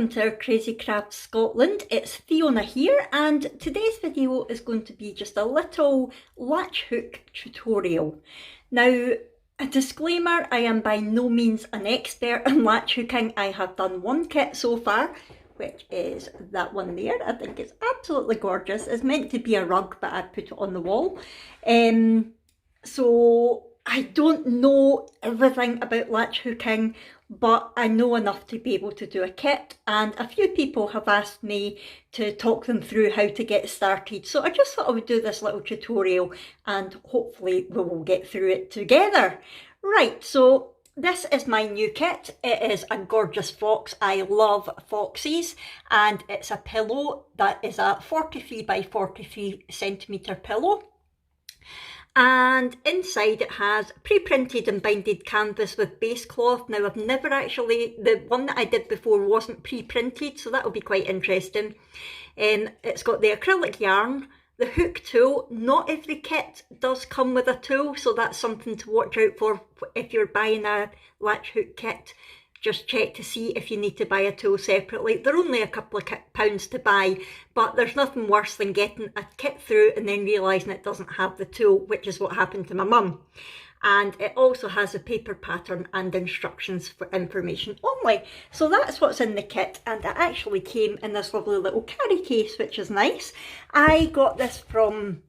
welcome to our Crazy Crafts Scotland. It's Fiona here, and today's video is going to be just a little latch hook tutorial. Now, a disclaimer, I am by no means an expert in latch hooking. I have done one kit so far, which is that one there. I think it's absolutely gorgeous. It's meant to be a rug, but I put it on the wall. So I don't know everything about latch hooking, but I know enough to be able to do a kit, and a few people have asked me to talk them through how to get started. So I just thought I would do this little tutorial and hopefully we will get through it together. Right, so this is my new kit. It is a gorgeous fox. I love foxes, and it's a pillow that is a 43 by 43 centimetre pillow. And inside it has pre-printed and binded canvas with base cloth. Now I've never actually, the one that I did before wasn't pre-printed, so that'll be quite interesting. It's got the acrylic yarn, the hook tool. Not every kit does come with a tool, so that's something to watch out for if you're buying a latch hook kit. Just check to see if you need to buy a tool separately. They're only a couple of pounds to buy, but there's nothing worse than getting a kit through and then realising it doesn't have the tool, which is what happened to my mum. And it also has a paper pattern and instructions for information only. So that's what's in the kit, and it actually came in this lovely little carry case, which is nice. I got this from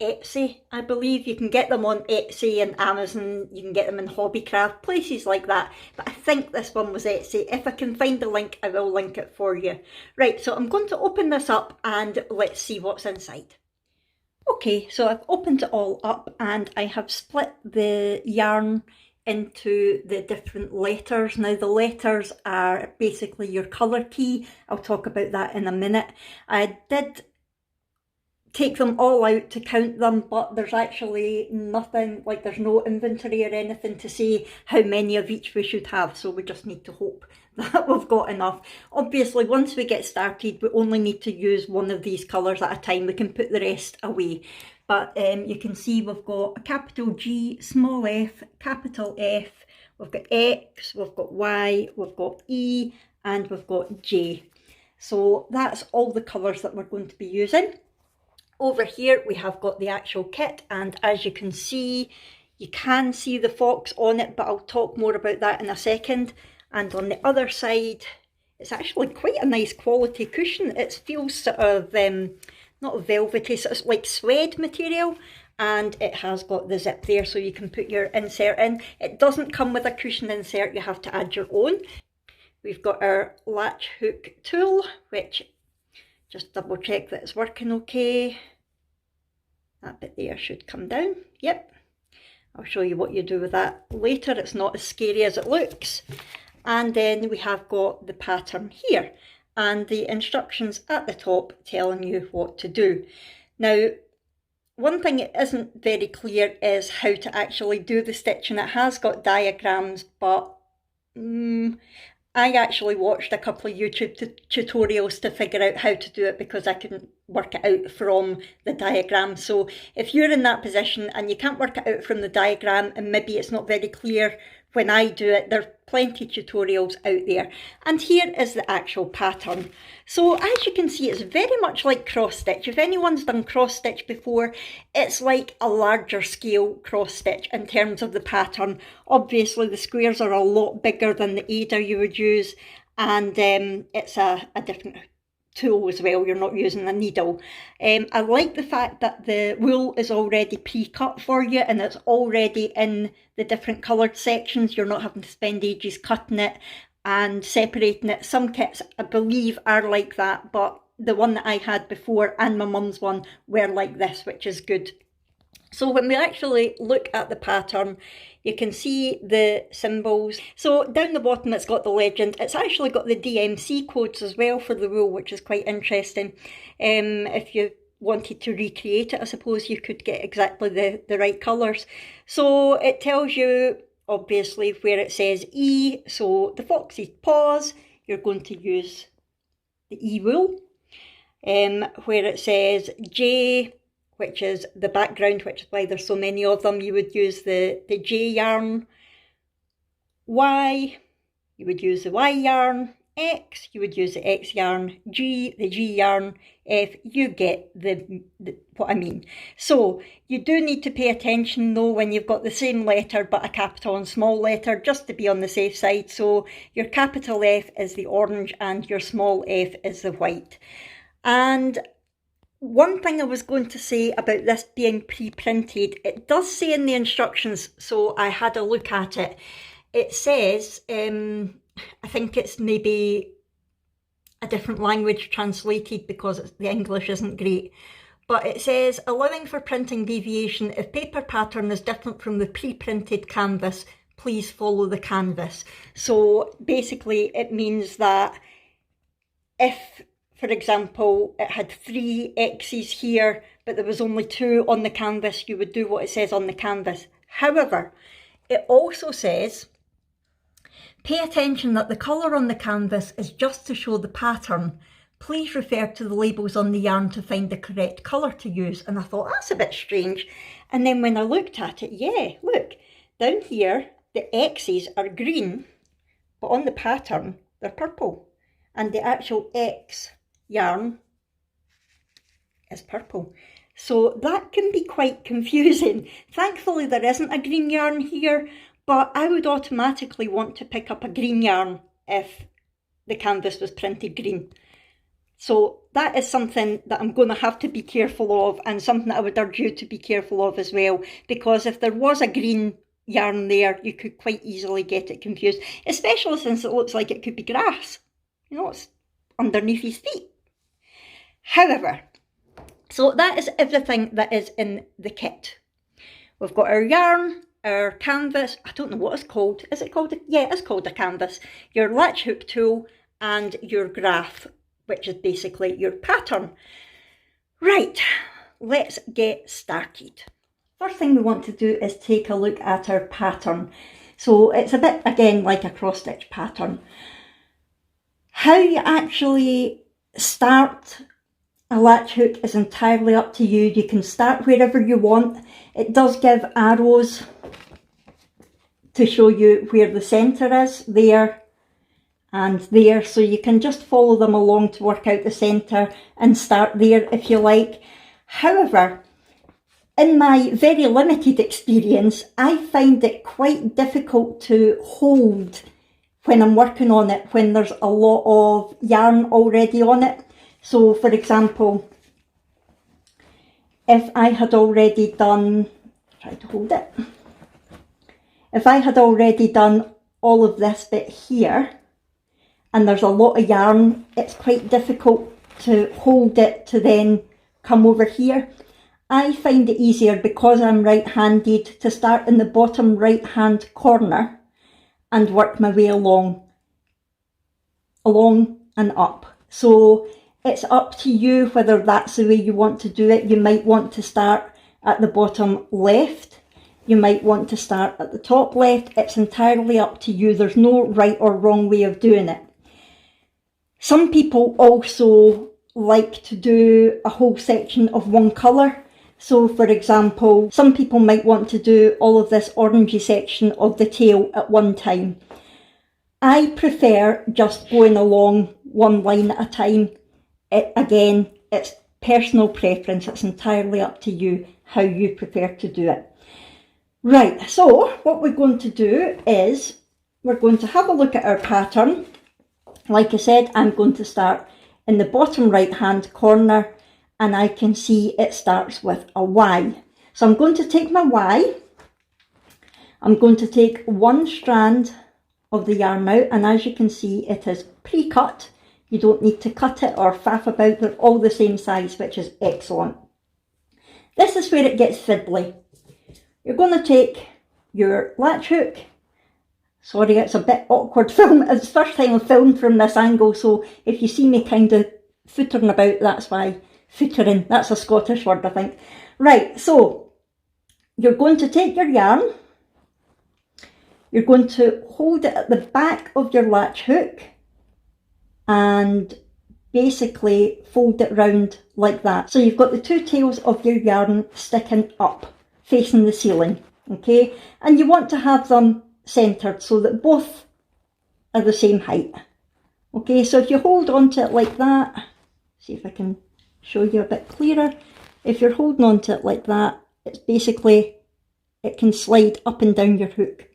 Etsy, I believe. You can get them on Etsy and Amazon, you can get them in Hobbycraft, places like that, but I think this one was Etsy. If I can find the link, I will link it for you. Right, so I'm going to open this up and let's see what's inside. Okay, so I've opened it all up and I have split the yarn into the different letters. Now the letters are basically your colour key. I'll talk about that in a minute. I did take them all out to count them, but there's actually nothing, like there's no inventory or anything to say how many of each we should have, so we just need to hope that we've got enough. Obviously once we get started we only need to use one of these colours at a time. We can put the rest away, but you can see we've got a capital G, small f, capital F, we've got X, we've got Y, we've got E, and we've got J. So that's all the colours that we're going to be using. Over here we have got the actual kit, and as you can see the fox on it, but I'll talk more about that in a second. And on the other side, it's actually quite a nice quality cushion. It feels sort of, not velvety, so it's like suede material, and it has got the zip there so you can put your insert in. It doesn't come with a cushion insert, you have to add your own. We've got our latch hook tool, which just double check that it's working okay. That bit there should come down. Yep. I'll show you what you do with that later. It's not as scary as it looks. And then we have got the pattern here and the instructions at the top telling you what to do. Now, one thing that isn't very clear is how to actually do the stitching. It has got diagrams, but I actually watched a couple of YouTube tutorials to figure out how to do it because I couldn't work it out from the diagram. So if you're in that position and you can't work it out from the diagram and maybe it's not very clear when I do it, there are plenty of tutorials out there. And here is the actual pattern. So as you can see, it's very much like cross stitch. If anyone's done cross stitch before, it's like a larger scale cross stitch in terms of the pattern. Obviously the squares are a lot bigger than the Ada you would use, and it's a different tool as well. You're not using a needle. I like the fact that the wool is already pre-cut for you and it's already in the different coloured sections. You're not having to spend ages cutting it and separating it. Some kits I believe are like that, but the one that I had before and my mum's one were like this, which is good. So when we actually look at the pattern, you can see the symbols. So down the bottom it's got the legend. It's actually got the DMC codes as well for the wool, which is quite interesting. If you wanted to recreate it, I suppose you could get exactly the right colours. So it tells you obviously where it says E, so the fox's paws, you're going to use the E wool. Where it says J, which is the background, which is why there's so many of them, you would use the J yarn. Y, you would use the Y yarn. X, you would use the X yarn, G, the G yarn, F, you get the what I mean. So you do need to pay attention though when you've got the same letter but a capital and small letter, just to be on the safe side. So your capital F is the orange and your small f is the white. And one thing I was going to say about this being pre-printed, it does say in the instructions, so I had a look at it. It says, I think it's maybe a different language translated because the English isn't great, but it says, allowing for printing deviation, if paper pattern is different from the pre-printed canvas, please follow the canvas. So basically it means that if, for example, it had 3 X's here, but there was only 2 on the canvas, you would do what it says on the canvas. However, it also says, pay attention that the colour on the canvas is just to show the pattern. Please refer to the labels on the yarn to find the correct colour to use. And I thought, that's a bit strange. And then when I looked at it, yeah, look, down here, the X's are green, but on the pattern, they're purple. And the actual X yarn is purple. So that can be quite confusing. Thankfully, there isn't a green yarn here, but I would automatically want to pick up a green yarn if the canvas was printed green. So that is something that I'm going to have to be careful of, and something that I would urge you to be careful of as well, because if there was a green yarn there, you could quite easily get it confused, especially since it looks like it could be grass. You know, it's underneath his feet. However, so that is everything that is in the kit. We've got our yarn, our canvas, I don't know what it's called. Is it called? Yeah, it's called a canvas. Your latch hook tool and your graph, which is basically your pattern. Right, let's get started. First thing we want to do is take a look at our pattern. So it's a bit, again, like a cross stitch pattern. How you actually start a latch hook is entirely up to you. You can start wherever you want. It does give arrows to show you where the centre is, there and there. So you can just follow them along to work out the centre and start there if you like. However, in my very limited experience, I find it quite difficult to hold when I'm working on it, when there's a lot of yarn already on it. So for example, if I had already done, try to hold it, if I had already done all of this bit here, and there's a lot of yarn, it's quite difficult to hold it to then come over here. I find it easier, because I'm right-handed, to start in the bottom right-hand corner and work my way along and up. So it's up to you whether that's the way you want to do it. You might want to start at the bottom left. You might want to start at the top left. It's entirely up to you. There's no right or wrong way of doing it. Some people also like to do a whole section of one colour. So for example, some people might want to do all of this orangey section of the tail at one time. I prefer just going along one line at a time. Again, it's personal preference. It's entirely up to you how you prefer to do it. Right, so what we're going to do is we're going to have a look at our pattern. Like I said, I'm going to start in the bottom right hand corner, and I can see it starts with a Y. So I'm going to take my Y, I'm going to take one strand of the yarn out, and as you can see, it is pre-cut. You don't need to cut it or faff about, they're all the same size, which is excellent. This is where it gets fiddly. You're going to take your latch hook. Sorry, it's a bit awkward film. It's the first time I've filmed from this angle, so if you see me kind of footering about, that's why. Footering, that's a Scottish word, I think. Right, so you're going to take your yarn, you're going to hold it at the back of your latch hook and basically fold it round like that. So you've got the two tails of your yarn sticking up, facing the ceiling, okay? And you want to have them centred so that both are the same height. Okay, so if you hold on to it like that, see if I can show you a bit clearer. If you're holding on to it like that, it's basically, it can slide up and down your hook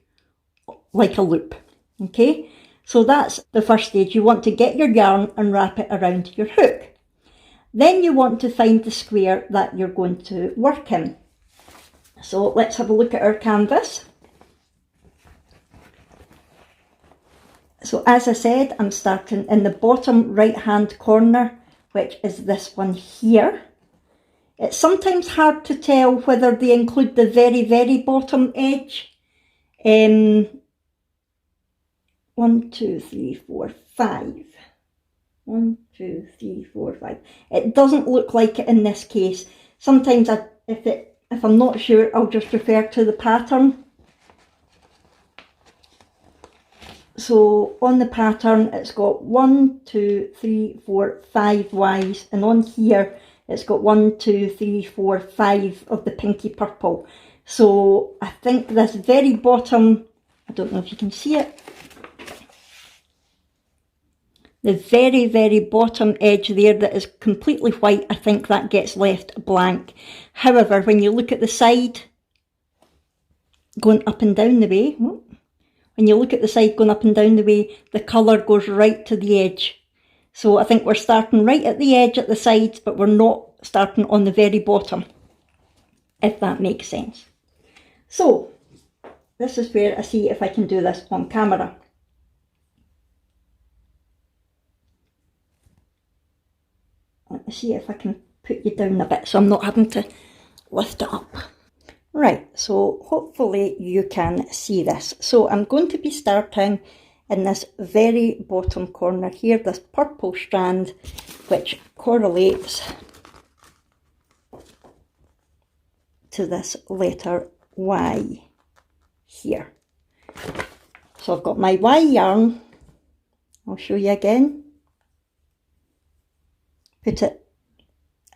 like a loop. Okay, so that's the first stage. You want to get your yarn and wrap it around your hook. Then you want to find the square that you're going to work in. So let's have a look at our canvas. So as I said, I'm starting in the bottom right hand corner, which is this one here. It's sometimes hard to tell whether they include the very, very bottom edge. 1, 2, 3, 4, 5. 1, 2, 3, 4, 5. It doesn't look like it in this case. Sometimes if I'm not sure, I'll just refer to the pattern. So on the pattern, it's got 1, 2, 3, 4, 5 Ys, and on here it's got 1, 2, 3, 4, 5 of the pinky purple. So I think this very bottom, I don't know if you can see it, the very, very bottom edge there that is completely white, I think that gets left blank. However, when you look at the side, going up and down the way, when you look at the side going up and down the way, the colour goes right to the edge. So I think we're starting right at the edge at the sides, but we're not starting on the very bottom, if that makes sense. So this is where I see if I can do this on camera. Let me see if I can put you down a bit so I'm not having to lift it up. Right, so hopefully you can see this. So I'm going to be starting in this very bottom corner here, this purple strand, which correlates to this letter Y here. So I've got my Y yarn. I'll show you again. Put it at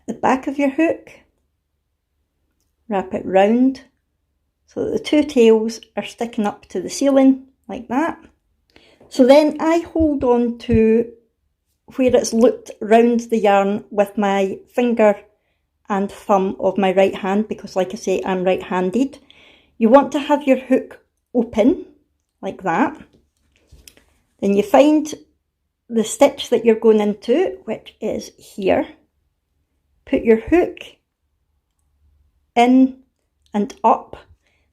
the back of your hook, wrap it round so that the two tails are sticking up to the ceiling like that. So then I hold on to where it's looped round the yarn with my finger and thumb of my right hand, because like I say, I'm right-handed. You want to have your hook open like that. Then you find the stitch that you're going into, which is here. Put your hook in and up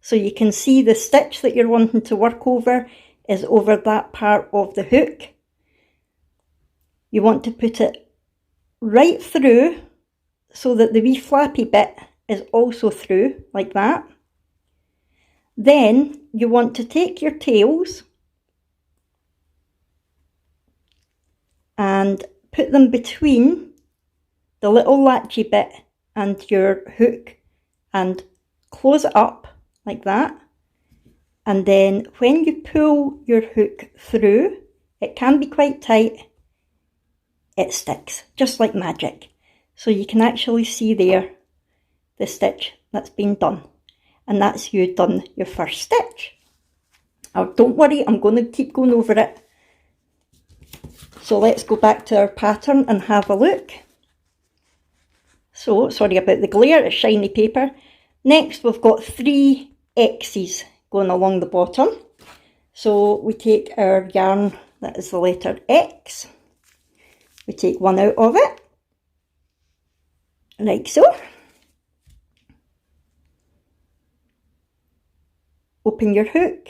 so you can see the stitch that you're wanting to work over is over that part of the hook. You want to put it right through so that the wee flappy bit is also through like that. Then you want to take your tails and put them between the little latchy bit and your hook and close it up like that. And then when you pull your hook through, it can be quite tight, it sticks, just like magic. So you can actually see there the stitch that's been done. And that's you done your first stitch. Oh, don't worry, I'm going to keep going over it. So let's go back to our pattern and have a look. So, sorry about the glare, it's shiny paper. Next we've got 3 X's going along the bottom. So we take our yarn that is the letter X. We take one out of it, like so. Open your hook,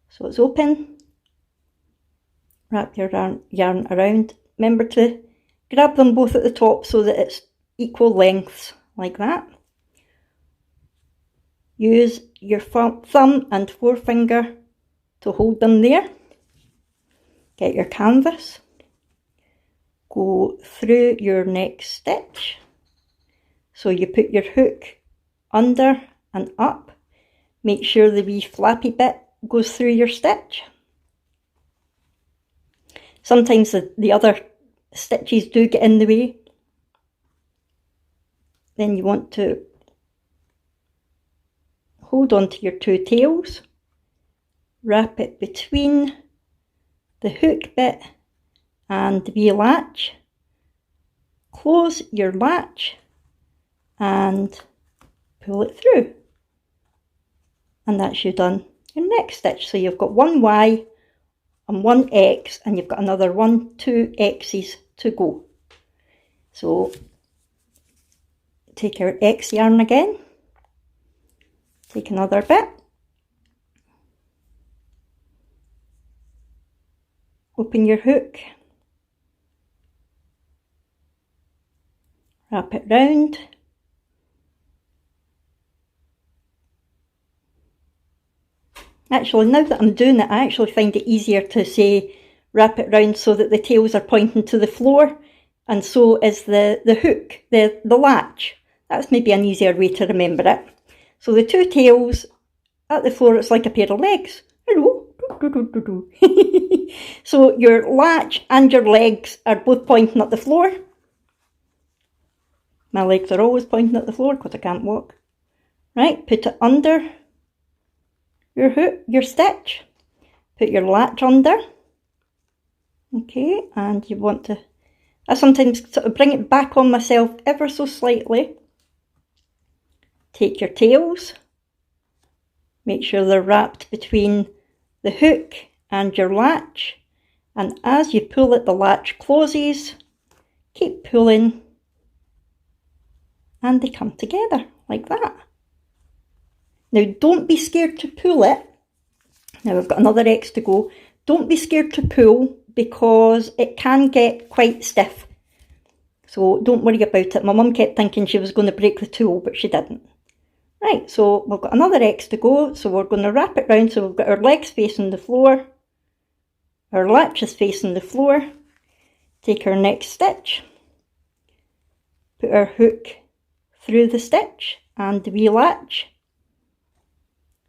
so it's open. Wrap your yarn around. Remember to grab them both at the top so that it's equal lengths, like that. Use your thumb and forefinger to hold them there. Get your canvas. Go through your next stitch. So you put your hook under and up. Make sure the wee flappy bit goes through your stitch. Sometimes the other stitches do get in the way. Then you want to hold on to your 2 tails, wrap it between the hook bit and the wee latch, close your latch and pull it through. And that's you done your next stitch. So you've got one Y and one X, and you've got another 2 X's to go. So take our X yarn again, take another bit, open your hook, wrap it round, actually now that I'm doing it, I actually find it easier to say wrap it round so that the tails are pointing to the floor, and so is the hook, the latch. That's maybe an easier way to remember it. So the 2 tails at the floor, it's like a pair of legs. Hello. So your latch and your legs are both pointing at the floor. My legs are always pointing at the floor because I can't walk. Right, put it under your hook, your stitch. Put your latch under. Okay, and you want to, I sometimes sort of bring it back on myself ever so slightly. Take your tails. Make sure they're wrapped between the hook and your latch, and as you pull it, the latch closes. Keep pulling and they come together like that. Now don't be scared to pull it. Now we've got another X to go. Don't be scared to pull because it can get quite stiff. So don't worry about it. My mum kept thinking she was going to break the tool, but she didn't. Right, so we've got another X to go, so we're going to wrap it round so we've got our legs facing the floor, our latch is facing the floor. Take our next stitch, put our hook through the stitch and the wee latch,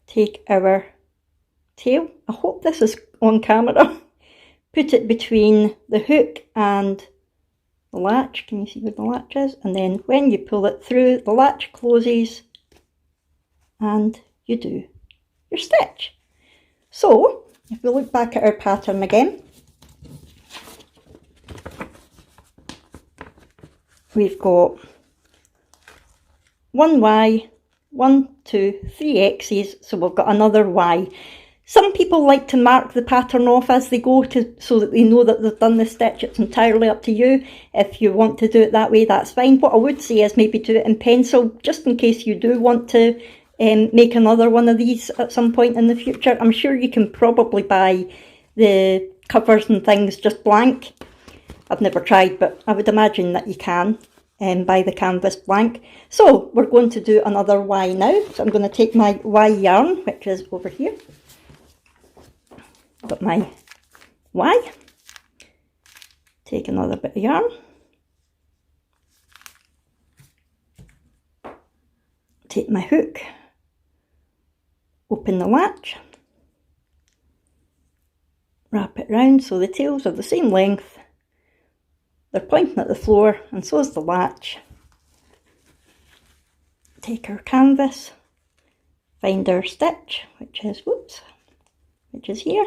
take our tail, I hope this is on camera, put it between the hook and the latch, can you see where the latch is? And then when you pull it through, the latch closes and you do your stitch. So if we look back at our pattern again, we've got 1 Y, 1, 2, 3 X's, so we've got another Y. Some people like to mark the pattern off as they go so that they know that they've done the stitch. It's entirely up to you. If you want to do it that way, that's fine. What I would say is maybe do it in pencil, just in case you do want to make another one of these at some point in the future. I'm sure you can probably buy the covers and things just blank. I've never tried, but I would imagine that you can buy the canvas blank. So we're going to do another Y now. So I'm going to take my Y yarn, which is over here. Got my Y. Take another bit of yarn. Take my hook. Open the latch, wrap it round so the tails are the same length, they're pointing at the floor, and so is the latch. Take our canvas, find our stitch, which is here.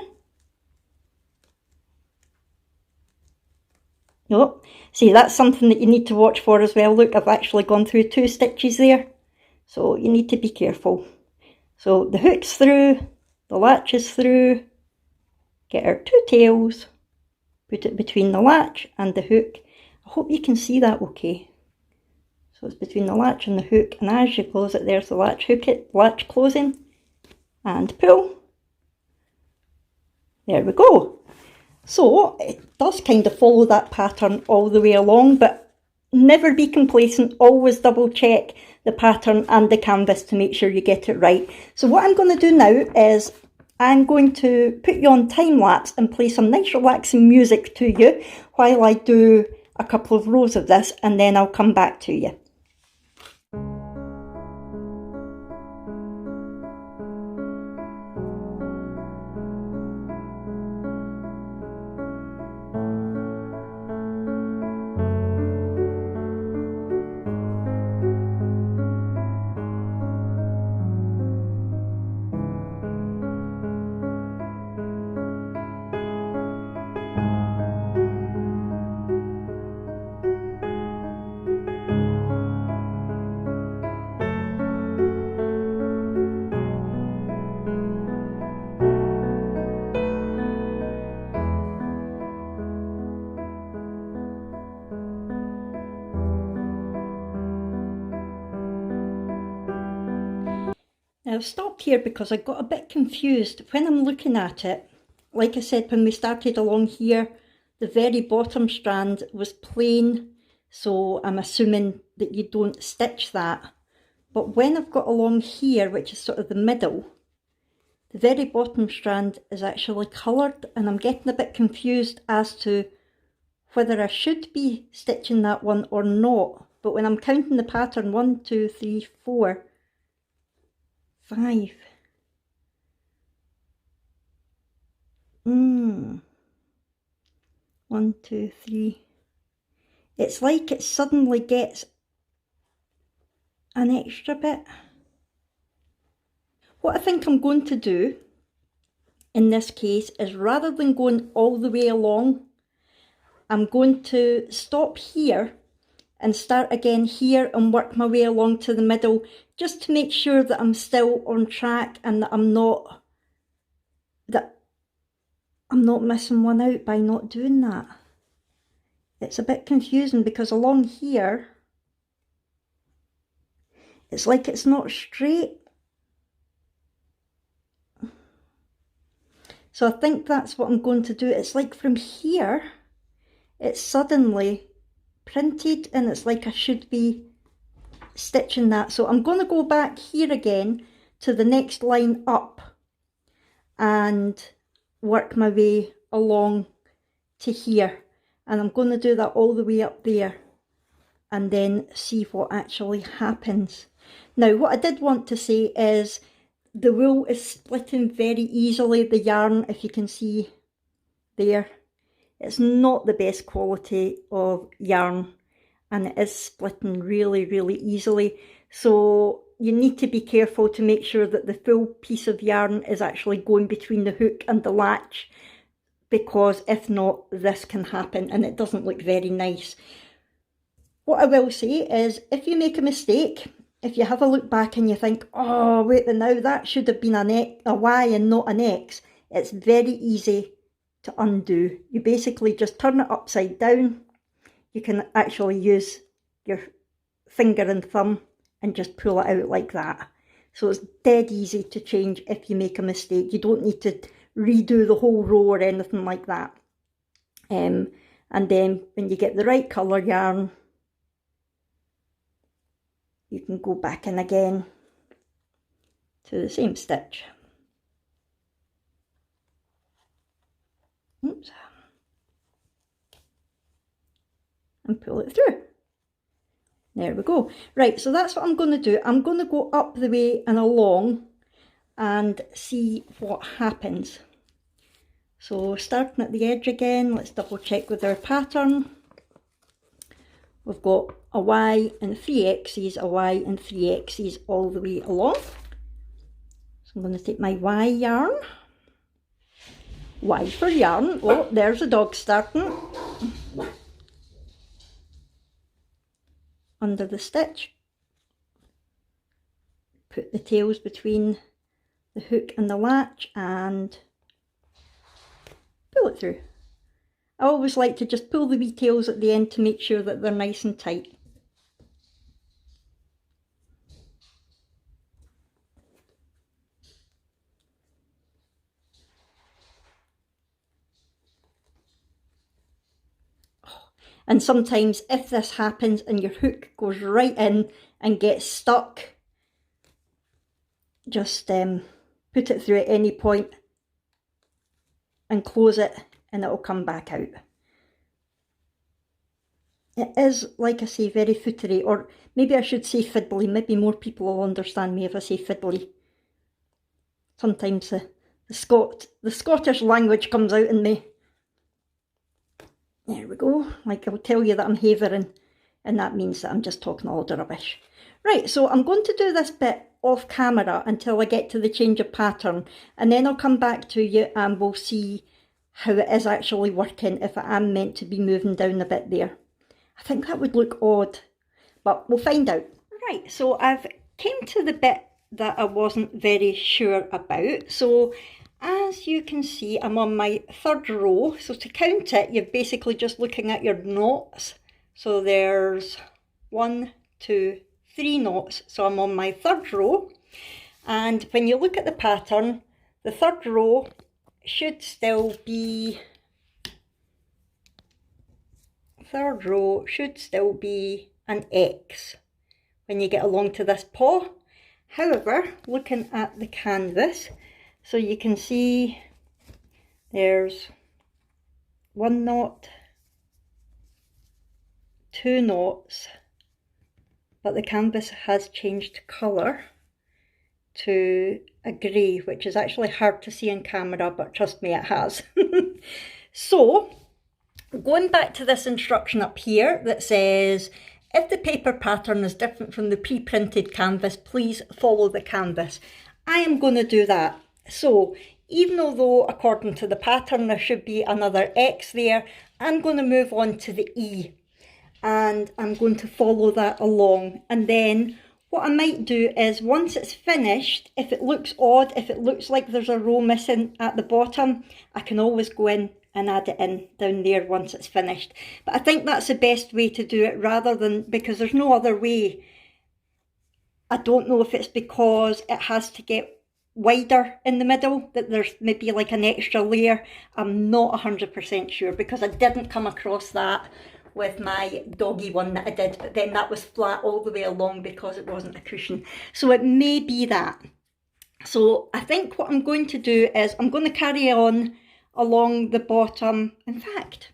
Oh, see, that's something that you need to watch for as well. Look, I've actually gone through 2 stitches there, so you need to be careful. So the hook's through, the latch is through, get our 2 tails, put it between the latch and the hook. I hope you can see that okay. So it's between the latch and the hook, and as you close it, there's the latch latch closing, and pull. There we go. So it does kind of follow that pattern all the way along, but never be complacent, always double check the pattern and the canvas to make sure you get it right. So what I'm going to do now is I'm going to put you on time lapse and play some nice relaxing music to you while I do a couple of rows of this, and then I'll come back to you. Now I've stopped here because I got a bit confused when I'm looking at it. Like I said, when we started along here, the very bottom strand was plain, so I'm assuming that you don't stitch that. But when I've got along here, which is sort of the middle, the very bottom strand is actually coloured, and I'm getting a bit confused as to whether I should be stitching that one or not. But when I'm counting the pattern, 1, 2, 3, 4, 5. 1, 2, 3. It's like it suddenly gets an extra bit. What I think I'm going to do in this case is, rather than going all the way along, I'm going to stop here and start again here and work my way along to the middle, just to make sure that I'm still on track and that I'm not missing one out by not doing that. It's a bit confusing because along here, it's like it's not straight. So I think that's what I'm going to do. It's like from here, it's suddenly printed and it's like I should be stitching that. So I'm going to go back here again to the next line up and work my way along to here. And I'm going to do that all the way up there and then see what actually happens. Now, what I did want to say is the wool is splitting very easily. The yarn, if you can see there, it's not the best quality of yarn and it is splitting really, really easily. So you need to be careful to make sure that the full piece of yarn is actually going between the hook and the latch, because if not, this can happen and it doesn't look very nice. What I will say is, if you make a mistake, if you have a look back and you think, oh wait, now that should have been a Y and not an X, it's very easy to undo. You basically just turn it upside down. You can actually use your finger and thumb and just pull it out like that. So it's dead easy to change if you make a mistake. You don't need to redo the whole row or anything like that. And then when you get the right colour yarn, you can go back in again to the same stitch. Oops. And pull it through. There we go. Right, so that's what I'm going to do. I'm going to go up the way and along and see what happens. So starting at the edge again, let's double check with our pattern. We've got a Y and 3 X's, a Y and 3 X's all the way along. So I'm going to take my Y yarn. Y for yarn. Oh, there's a dog starting. Under the stitch. Put the tails between the hook and the latch and pull it through. I always like to just pull the wee tails at the end to make sure that they're nice and tight. And sometimes if this happens and your hook goes right in and gets stuck, just put it through at any point and close it and it will come back out. It is, like I say, very footery, or maybe I should say fiddly. Maybe more people will understand me if I say fiddly. Sometimes the Scottish language comes out in me. There we go. Like, I'll tell you that I'm havering, and that means that I'm just talking all the rubbish. Right, so I'm going to do this bit off camera until I get to the change of pattern, and then I'll come back to you and we'll see how it is actually working, if I am meant to be moving down a bit there. I think that would look odd, but we'll find out. Right, so I've came to the bit that I wasn't very sure about. So as you can see, I'm on my third row. So to count it, you're basically just looking at your knots. So there's 1, 2, 3 knots. So I'm on my third row. And when you look at the pattern, the third row should still be an X when you get along to this paw. However, looking at the canvas, so you can see there's 1 knot, 2 knots, but the canvas has changed colour to a grey, which is actually hard to see on camera, but trust me, it has. So, going back to this instruction up here that says, if the paper pattern is different from the pre-printed canvas, please follow the canvas. I am going to do that. So, even though according to the pattern there should be another X there, I'm going to move on to the E. And I'm going to follow that along. And then what I might do is, once it's finished, if it looks odd, if it looks like there's a row missing at the bottom, I can always go in and add it in down there once it's finished. But I think that's the best way to do it, rather than, because there's no other way. I don't know if it's because it has to get wider in the middle, that there's maybe like an extra layer. I'm not 100% sure, because I didn't come across that with my doggy one that I did, but then that was flat all the way along because it wasn't a cushion. So it may be that. So I think what I'm going to do is I'm going to carry on along the bottom. In fact,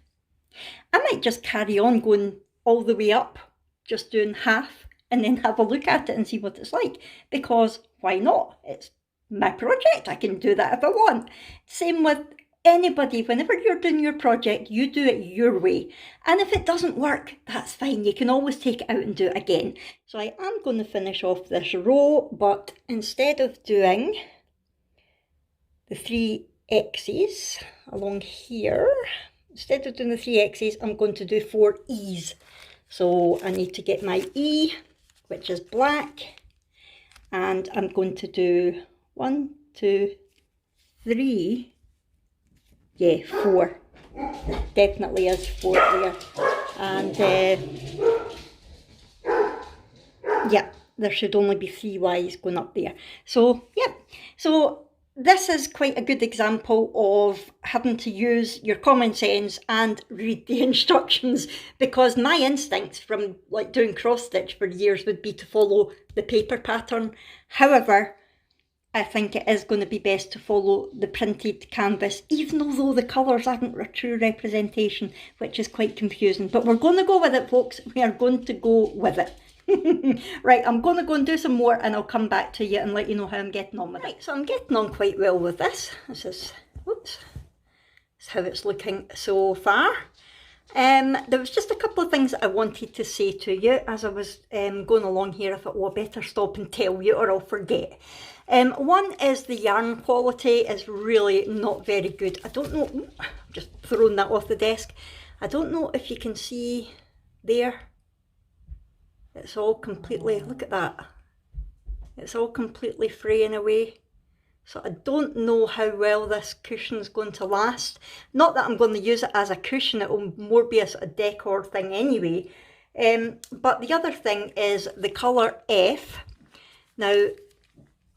I might just carry on going all the way up, just doing half, and then have a look at it and see what it's like, because why not? It's my project, I can do that if I want. Same with anybody, whenever you're doing your project, you do it your way. And if it doesn't work, that's fine. You can always take it out and do it again. So I am going to finish off this row, but instead of doing the 3 X's along here, instead of doing the 3 X's, I'm going to do 4 E's. So I need to get my E, which is black, and I'm going to do 1, 2, 3, yeah, 4. It definitely is 4 there. And yeah, there should only be 3 Y's going up there. So yeah, so this is quite a good example of having to use your common sense and read the instructions, because my instincts from like doing cross stitch for years would be to follow the paper pattern. However, I think it is going to be best to follow the printed canvas, even though the colours aren't a true representation, which is quite confusing. But we're going to go with it, folks. We are going to go with it. Right, I'm going to go and do some more, and I'll come back to you and let you know how I'm getting on with it. Right, so I'm getting on quite well with this. This is how it's looking so far. There was just a couple of things that I wanted to say to you as I was going along here. I thought, oh, I better stop and tell you or I'll forget. One is the yarn quality is really not very good. I don't know, I'm just throwing that off the desk. I don't know if you can see there. It's all completely, look at that. It's all completely fraying away. So I don't know how well this cushion's going to last. Not that I'm going to use it as a cushion, it will more be a sort of decor thing anyway. But the other thing is the colour F. Now,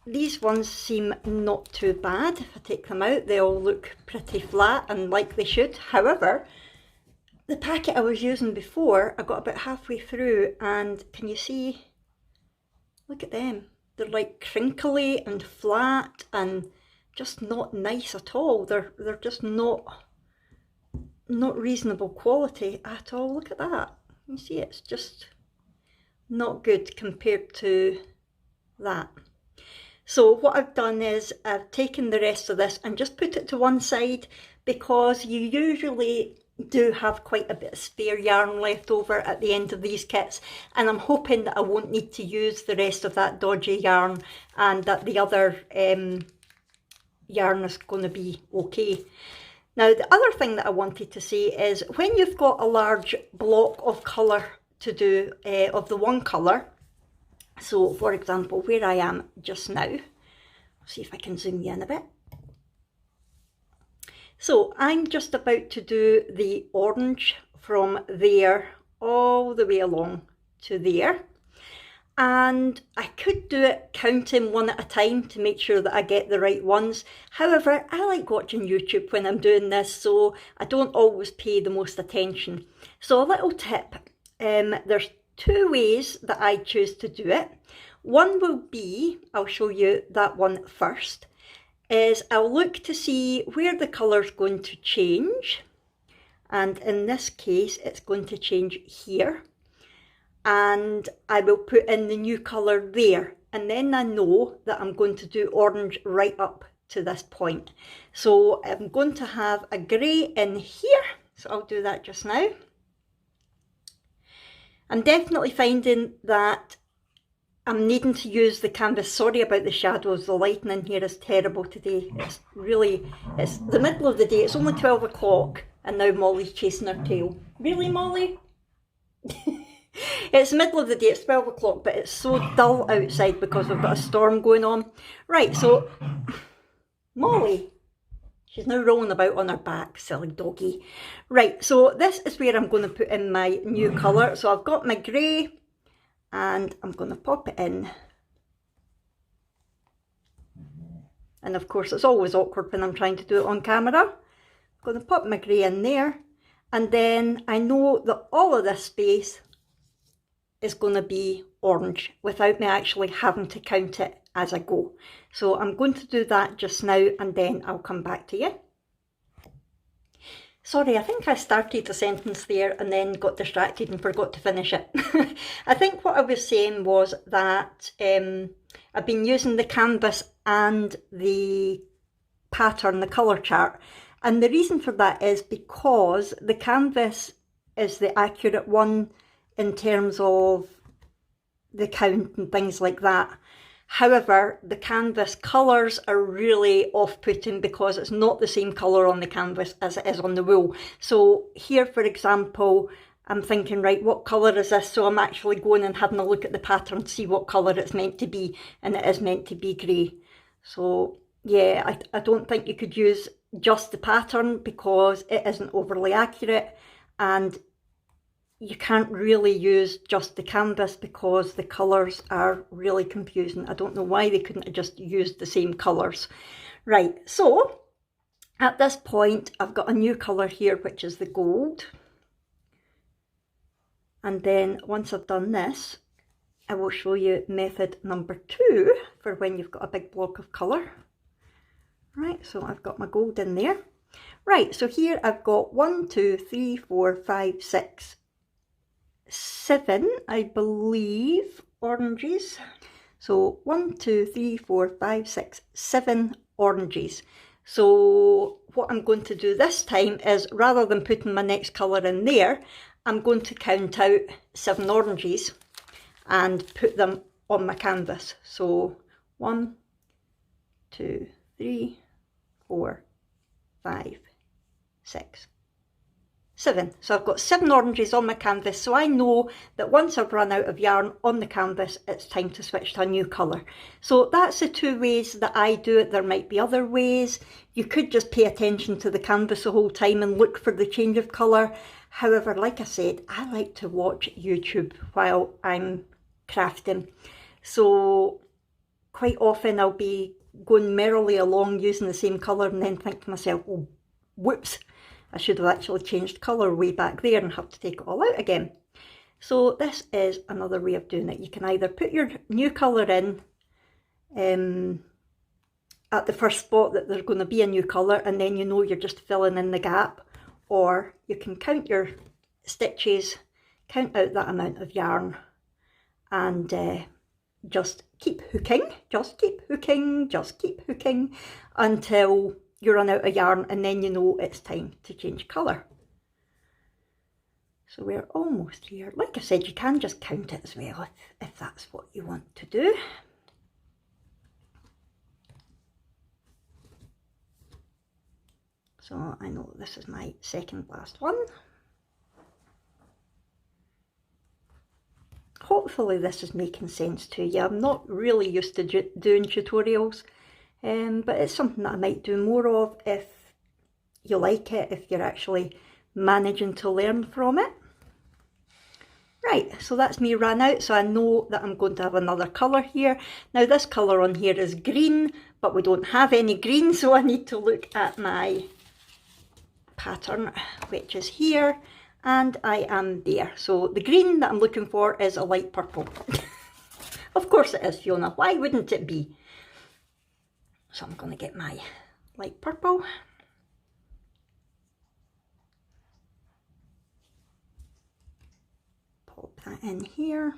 these ones seem not too bad. If I take them out, they all look pretty flat and like they should. However, the packet I was using before, I got about halfway through, and can you see? Look at them. They're like crinkly and flat and just not nice at all. They're just not reasonable quality at all. Look at that. You see, it's just not good compared to that. So what I've done is I've taken the rest of this and just put it to one side, because you usually do have quite a bit of spare yarn left over at the end of these kits, and I'm hoping that I won't need to use the rest of that dodgy yarn, and that the other yarn is going to be okay. Now, the other thing that I wanted to say is, when you've got a large block of colour to do, of the one colour, so for example, where I am just now, I'll see if I can zoom you in a bit. So I'm just about to do the orange from there all the way along to there. and I could do it counting one at a time to make sure that I get the right ones. However, I like watching YouTube when I'm doing this, so I don't always pay the most attention. So a little tip, there's two ways that I choose to do it. One will be, I'll show you that one first, is I'll look to see where the colour's going to change. And in this case, it's going to change here. And I will put in the new colour there, and then I know that I'm going to do orange right up to this point. So I'm going to have a grey in here, so I'll do that just now. I'm definitely finding that I'm needing to use the canvas. Sorry about the shadows, the lighting in here is terrible today. It's the middle of the day, it's only 12 o'clock and now Molly's chasing her tail. Really, Molly? It's the middle of the day, it's 12 o'clock, but it's so dull outside because we've got a storm going on. Right, so Molly, she's now rolling about on her back, silly doggy. Right, so this is where I'm going to put in my new colour. So I've got my grey and I'm going to pop it in. And of course, it's always awkward when I'm trying to do it on camera. I'm going to pop my grey in there, and then I know that all of this space is going to be orange without me actually having to count it as I go. So I'm going to do that just now, and then I'll come back to you. Sorry, I think I started the sentence there and then got distracted and forgot to finish it. I think what I was saying was that I've been using the canvas and the pattern, the colour chart, and the reason for that is because the canvas is the accurate one in terms of the count and things like that. However, the canvas colours are really off-putting because it's not the same colour on the canvas as it is on the wool. So here, for example, I'm thinking, right, what colour is this? So I'm actually going and having a look at the pattern to see what colour it's meant to be, and it is meant to be grey. So yeah, I don't think you could use just the pattern because it isn't overly accurate, and you can't really use just the canvas because the colours are really confusing. I don't know why they couldn't have just used the same colours. Right, so at this point I've got a new colour here, which is the gold. And then once I've done this, I will show you method number 2 for when you've got a big block of colour. Right, so I've got my gold in there. Right, so here I've got 1, 2, 3, 4, 5, 6, 7, I believe, oranges. So 1, 2, 3, 4, 5, 6, 7 oranges. So what I'm going to do this time is, rather than putting my next colour in there, I'm going to count out 7 oranges and put them on my canvas. So 1, 2, 3, 4, 5, 6, 7. So I've got 7 oranges on my canvas, so I know that once I've run out of yarn on the canvas, it's time to switch to a new colour. So that's the 2 ways that I do it. There might be other ways. You could just pay attention to the canvas the whole time and look for the change of colour. However, like I said, I like to watch YouTube while I'm crafting. So quite often I'll be going merrily along using the same colour and then think to myself, oh, whoops, I should have actually changed colour way back there and have to take it all out again. So this is another way of doing it. You can either put your new colour in at the first spot that there's going to be a new colour, and then you know you're just filling in the gap, or you can count your stitches, count out that amount of yarn, and just keep hooking, just keep hooking, just keep hooking until you run out of yarn, and then you know it's time to change colour. So we're almost here. Like I said, you can just count it as well if that's what you want to do. So I know this is my second last one. Hopefully this is making sense to you. I'm not really used to doing tutorials, but it's something that I might do more of if you like it, if you're actually managing to learn from it. Right, so that's me ran out, so I know that I'm going to have another colour here. Now this colour on here is green, but we don't have any green, so I need to look at my pattern, which is here, and I am there. So the green that I'm looking for is a light purple. Of course it is, Fiona, why wouldn't it be? So I'm going to get my light purple. Pop that in here,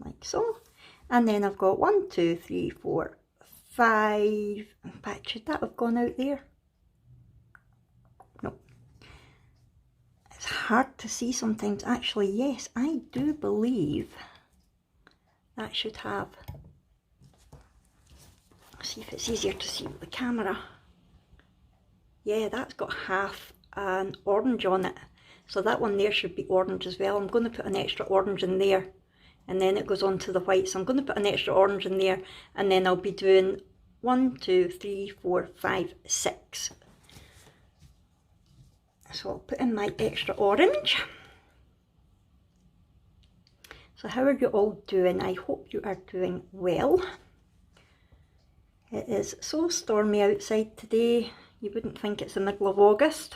like so. And then I've got 1, 2, 3, 4, 5. In fact, should that have gone out there? No. It's hard to see sometimes. Actually, yes, I do believe that should have. Let's see if it's easier to see with the camera. Yeah, that's got half an orange on it. So that one there should be orange as well. I'm going to put an extra orange in there. And then it goes on to the white. So I'm going to put an extra orange in there. And then I'll be doing 1, 2, 3, 4, 5, 6. So I'll put in my extra orange. So how are you all doing? I hope you are doing well. It is so stormy outside today. You wouldn't think it's the middle of August.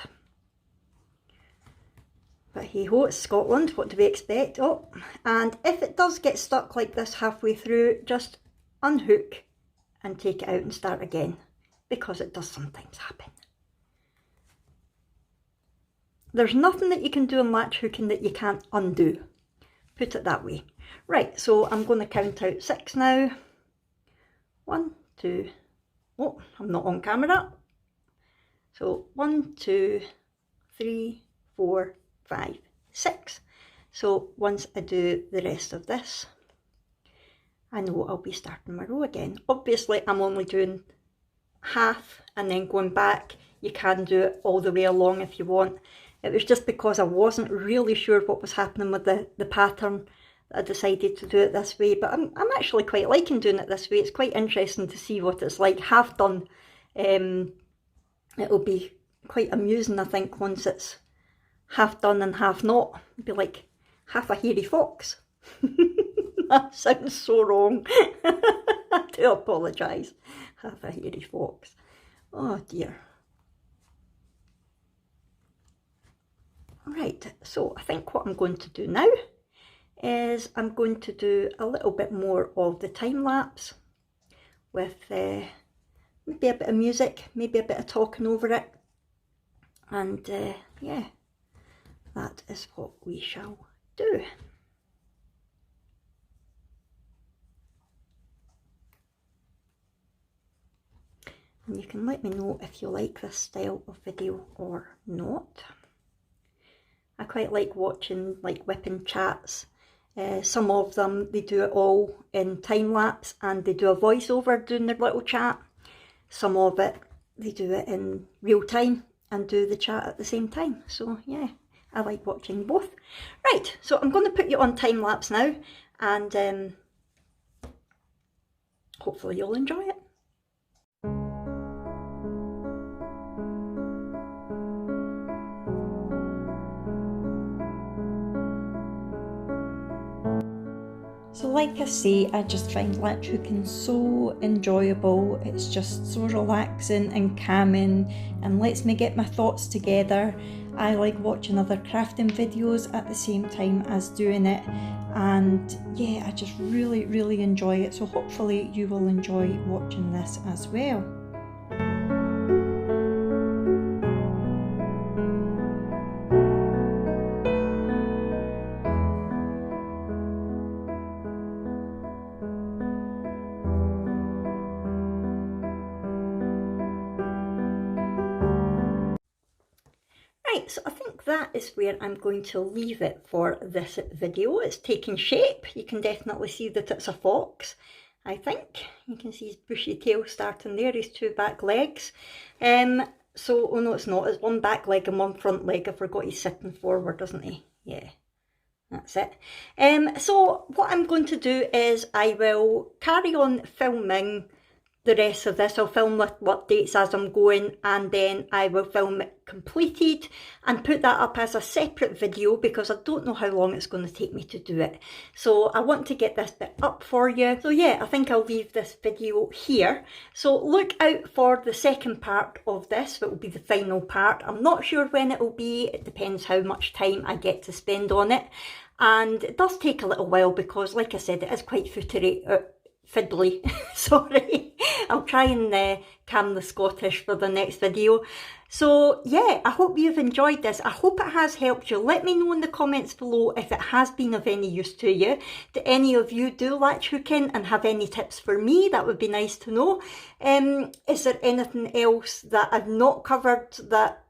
But hey ho, it's Scotland, what do we expect? Oh, and if it does get stuck like this halfway through, just unhook and take it out and start again, because it does sometimes happen. There's nothing that you can do in latch hooking that you can't undo, put it that way. Right, so I'm going to count out 6 now. 1, 2, oh, I'm not on camera. So 1, 2, 3, 4, 5, 6. So once I do the rest of this, I know I'll be starting my row again. Obviously I'm only doing half and then going back. You can do it all the way along if you want. It was just because I wasn't really sure what was happening with the pattern that I decided to do it this way. But I'm actually quite liking doing it this way. It's quite interesting to see what it's like. Half done. It'll be quite amusing, I think, once it's half done and half not. It'll be like half a hairy fox. That sounds so wrong. I do apologise. Half a hairy fox. Oh dear. Right, so I think what I'm going to do now is I'm going to do a little bit more of the time lapse with maybe a bit of music, maybe a bit of talking over it, and yeah, that is what we shall do. And you can let me know if you like this style of video or not. I quite like watching like whipping chats. Some of them, they do it all in time lapse and they do a voiceover doing their little chat. Some of it, they do it in real time and do the chat at the same time. So yeah, I like watching both. Right, so I'm going to put you on time lapse now, and hopefully you'll enjoy it. So like I say, I just find latch hooking so enjoyable. It's just so relaxing and calming and lets me get my thoughts together. I like watching other crafting videos at the same time as doing it, and yeah, I just really enjoy it. So hopefully you will enjoy watching this as well. Right, so I think that is where I'm going to leave it for this video. It's taking shape. You can definitely see that it's a fox, I think. You can see his bushy tail starting there, his 2 back legs. So, oh no, it's not. It's 1 back leg and 1 front leg. I forgot he's sitting forward, doesn't he? Yeah, that's it. So what I'm going to do is I will carry on filming the rest of this. I'll film little updates as I'm going, and then I will film it completed and put that up as a separate video because I don't know how long it's going to take me to do it. So I want to get this bit up for you. So yeah, I think I'll leave this video here. So look out for the second part of this. It will be the final part. I'm not sure when it will be. It depends how much time I get to spend on it. And it does take a little while because, like I said, it is quite fiddly. Sorry, I'll try and calm the Scottish for the next video. So yeah, I hope you've enjoyed this. I hope it has helped you. Let me know in the comments below if it has been of any use to you. Do any of you do latch hooking and have any tips for me? That would be nice to know. Is there anything else that I've not covered that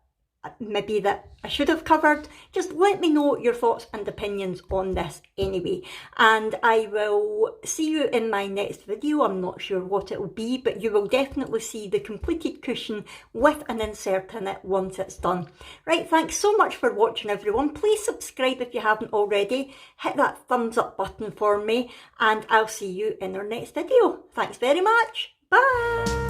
maybe that I should have covered? Just let me know your thoughts and opinions on this anyway, and I will see you in my next video. I'm not sure what it will be, but you will definitely see the completed cushion with an insert in it once it's done. Right, thanks so much for watching everyone. Please subscribe if you haven't already, hit that thumbs up button for me, and I'll see you in our next video. Thanks very much, bye!